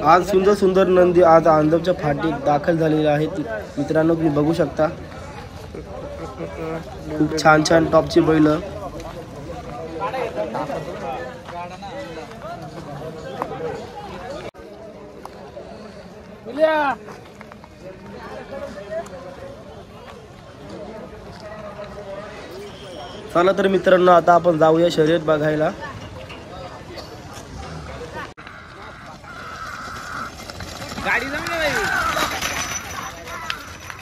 आज सुंदर सुंदर नंदी आज आंदवच्या फाटीत दाखल झालेले आहेत मित्रांनो, तुम्ही बघू शकता खूप छान छान टॉपची बैल। चला तर मित्रांनो आता आपण जाऊया शर्यत बघायला। गाडी जमली बाई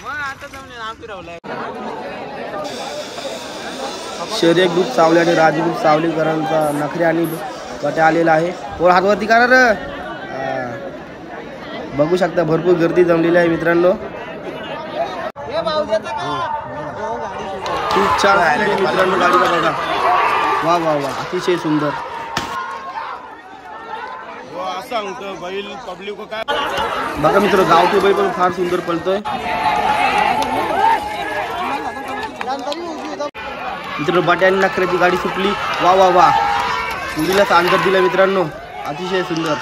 मग आता जमले नाम फिरवलंय। शर्यत ग्रुप सावले आणि राजू ग्रुप सावलेकरांचा नखरे आणि गट आलेला आहे। वर हातवरती करा रे। बघू शकता भरपूर गर्दी जमलेली आहे मित्रांनो। खूप छान आहे मित्रांनो, गाडीला बघा। वा वा वा, अतिशय सुंदर। बघा मित्र, गावठी बैल पण फार सुंदर पळतोय मित्र। बट्याने नखऱ्याची गाडी सुटली। वा वा वा, उडीलाच अंतर दिला मित्रांनो, अतिशय सुंदर।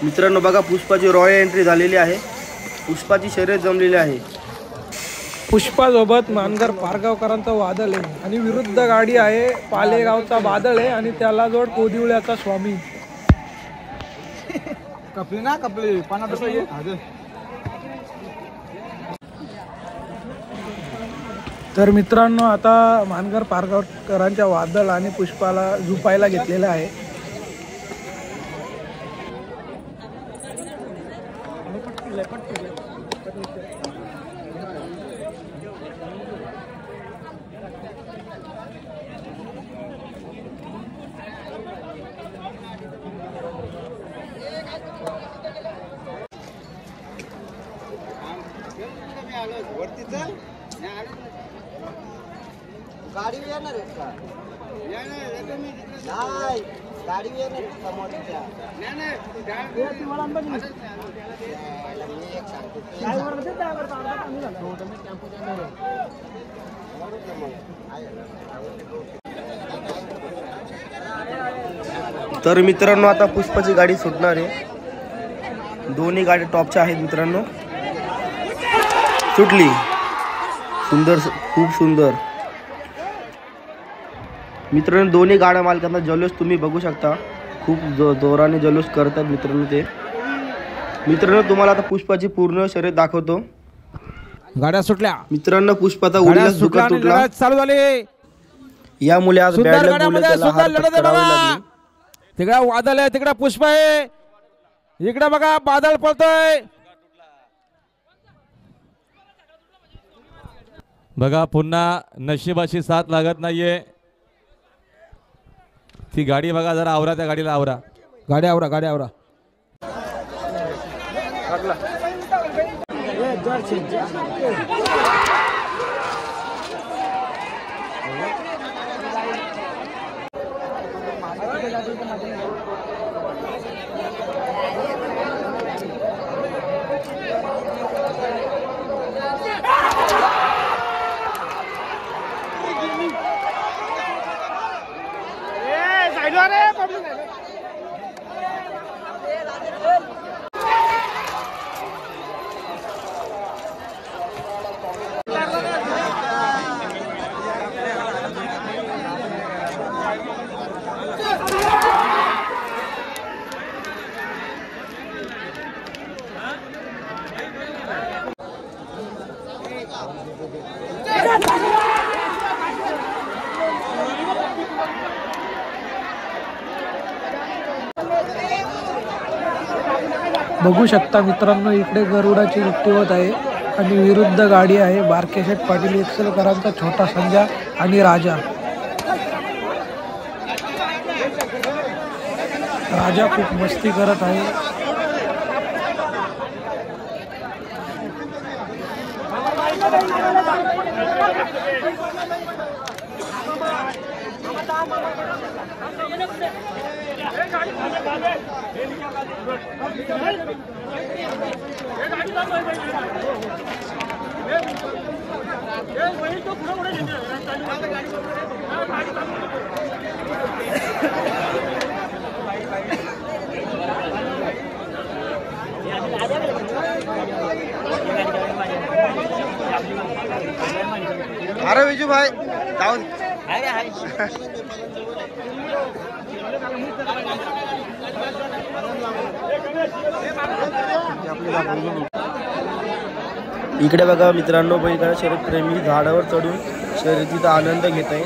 मित्रांनो बघा, पुष्पाची रॉयल एंट्री झालेली आहे। पुष्पाची शर्यत जमलेली आहे। पुष्पा सोबत मानगर पारगावकरांचा वादळ आहे आणि विरुद्ध गाडी आहे पालेगावचा बादल आहे आणि त्याला जोड कोदिवळ्याचा स्वामी। कपली ना कपली पाना तर मित्रांनो आता मानगर पारगावकरांच्या वादळ आणि पुष्पाला झुपायला घेतलेला आहे। गाडी येणार आहे का? नाही, गाडी येणार आहे समोरच्या। तर मित्रांनो आता पुष्पाची गाडी सुटणार आहे। दोन्ही गाड्या टॉपच्या आहेत मित्रांनो। सुटली, सुंदर, खूप सुंदर मित्रांनो। दोन्ही गाड्या मालकांना जल्लोष तुम्ही बघू शकता, खूप जोराने जल्लोष करतात मित्रांनो ते। मित्रांनो तुम्हाला आता पुष्पाची पूर्ण शर्यत दाखवतो। गाड्या सुटल्या मित्रांनो, पुष्पाचा उडीला दुखापत तुटला चालू झाली। यामुळे आज बॅड लक बोलले त्याला हार पत्करावी लागली। तिकडे वादळ आहे, तिकडे पुष्प आहे, इकडे बघा बादल पळतोय। बघा पुन्हा नशिबाची साथ लागत नाहीये। ती गाडी बघा जरा आवरा, त्या गाडीला आवरा, गाडी आवरा, गाडी आवरा। बघू शकता मित्रांनो, इकडे गरुडाची नृत्य होत आहे आणि विरुद्ध गाडी आहे बारकेशेठ पाटील एक्सलकरांचा छोटा संजा आणि राजा। राजा खूप मस्ती करत आहे। अरे विजू भाई जाऊन इकडे बघा मित्रांनो, बैलगाडा शर्यत प्रेमी झाडावर चढून शर्यतीचा आनंद घेत आहे.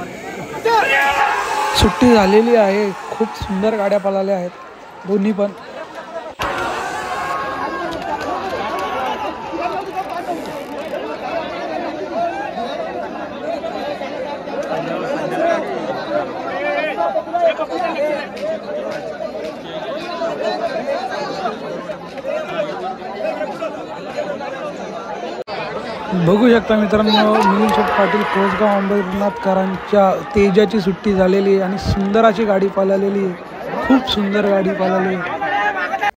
सुट्टी झालेली आहे. खूप सुंदर गाड्या पळाल्या आहेत दोन्ही पण. बघू शकता मित्रांनो, मिलिंद शेठ पाटील कोसगाव अंबरनाथकरांच्या तेजाची सुट्टी झालेली आहे आणि सुंदर अशी गाडी पळालेली आहे. खूप सुंदर गाडी पळाली आहे.